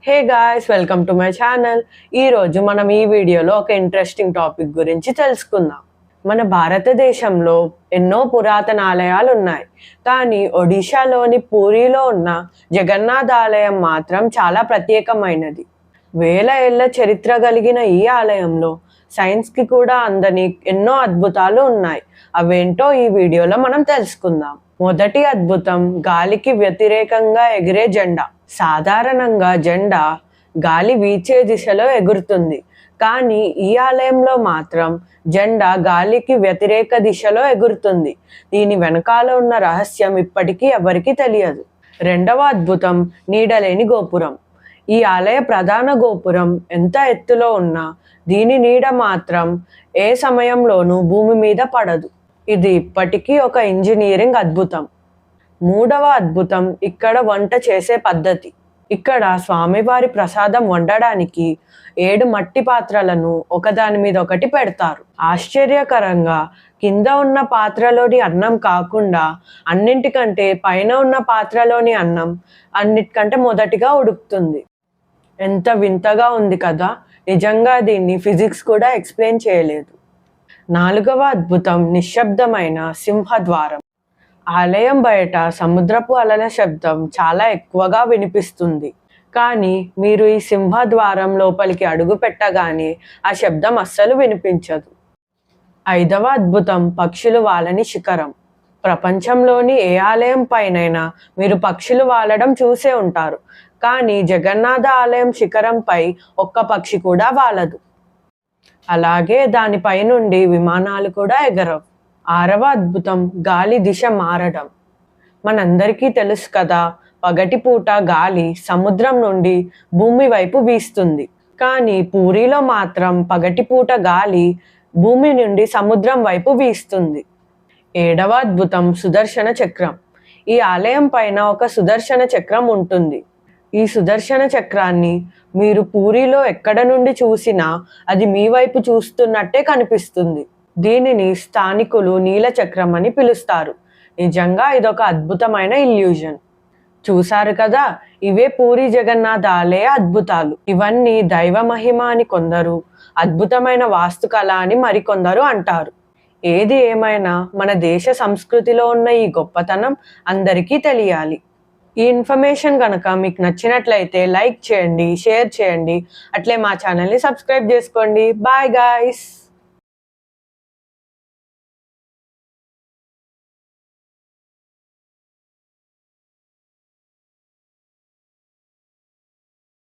Hey guys, welcome to my channel. ఈరోజు మనం ఈ వీడియోలో ఒక ఇంట్రెస్టింగ్ టాపిక్ గురించి తెలుసుకుందాం. మన భారతదేశంలో ఎన్నో పురాతన ఆలయాలు ఉన్నాయి, కానీ ఒడిశాలోని పూరిలో ఉన్న జగన్నాథ ఆలయం మాత్రం చాలా ప్రత్యేకమైనది. వేల ఏళ్ల చరిత్ర కలిగిన ఈ ఆలయంలో సైన్స్కి కూడా అందని ఎన్నో అద్భుతాలు ఉన్నాయి. అవేంటో ఈ వీడియోలో మనం తెలుసుకుందాం. మొదటి అద్భుతం, గాలికి వ్యతిరేకంగా ఎగిరే జెండా. సాధారణంగా జెండా గాలి వీచే దిశలో ఎగురుతుంది, కానీ ఈ ఆలయంలో మాత్రం జెండా గాలికి వ్యతిరేక దిశలో ఎగురుతుంది. దీని వెనకాల ఉన్న రహస్యం ఇప్పటికీ ఎవరికీ తెలియదు. రెండవ అద్భుతం, నీడలేని గోపురం. ఈ ఆలయ ప్రధాన గోపురం ఎంత ఎత్తులో ఉన్నా దీని నీడ మాత్రం ఏ సమయంలోనూ భూమి మీద పడదు. ఇది ఇప్పటికీ ఒక ఇంజనీరింగ్ అద్భుతం. మూడవ అద్భుతం, ఇక్కడ వంట చేసే పద్ధతి. ఇక్కడ స్వామివారి ప్రసాదం వండడానికి 7 మట్టి పాత్రలను ఒకదాని మీద ఒకటి పెడతారు. ఆశ్చర్యకరంగా కింద ఉన్న పాత్రలోని అన్నం కాకుండా అన్నింటికంటే పైన ఉన్న పాత్రలోని అన్నం అన్నిటికంటే మొదటిగా ఉడుకుతుంది. ఎంత వింతగా ఉంది కదా! నిజంగా దీన్ని ఫిజిక్స్ కూడా ఎక్స్ప్లెయిన్ చేయలేదు. నాలుగవ అద్భుతం, నిశ్శబ్దమైన సింహద్వారం. ఆలయం బయట సముద్రపు అలల శబ్దం చాలా ఎక్కువగా వినిపిస్తుంది, కానీ మీరు ఈ సింహద్వారం లోపలికి అడుగు పెట్టగానే ఆ శబ్దం అస్సలు వినిపించదు. ఐదవ అద్భుతం, పక్షులు వాలని శిఖరం. ప్రపంచంలోని ఏ ఆలయం పైనైనా మీరు పక్షులు వాలడం చూసే ఉంటారు, కానీ జగన్నాథ ఆలయం శిఖరంపై ఒక్క పక్షి కూడా వాలదు. అలాగే దానిపై నుండి విమానాలు కూడా ఎగరవు. ఆరవ అద్భుతం, గాలి దిశ మారడం. మనందరికీ తెలుసు కదా, పగటిపూట గాలి సముద్రం నుండి భూమి వైపు వీస్తుంది, కానీ పూరిలో మాత్రం పగటిపూట గాలి భూమి నుండి సముద్రం వైపు వీస్తుంది. ఏడవ అద్భుతం, సుదర్శన చక్రం. ఈ ఆలయం పైన ఒక సుదర్శన చక్రం ఉంటుంది. ఈ సుదర్శన చక్రాన్ని మీరు పూరిలో ఎక్కడ నుండి చూసినా అది మీ వైపు చూస్తున్నట్టే కనిపిస్తుంది. దీనిని స్థానికులు నీల చక్రం అని పిలుస్తారు. నిజంగా ఇదొక అద్భుతమైన ఇల్యూజన్. చూసారు కదా, ఇవే పూరి జగన్నాథ ఆలయ అద్భుతాలు. ఇవన్నీ దైవ మహిమ అని కొందరు, అద్భుతమైన వాస్తుకళ అని మరికొందరు అంటారు. ఏది ఏమైనా మన దేశ సంస్కృతిలో ఉన్న ఈ గొప్పతనం అందరికీ తెలియాలి. ఈ ఇన్ఫర్మేషన్ కనుక మీకు నచ్చినట్లయితే లైక్ చేయండి, షేర్ చేయండి, అట్లే మా ఛానల్ని సబ్స్క్రైబ్ చేసుకోండి. Bye guys.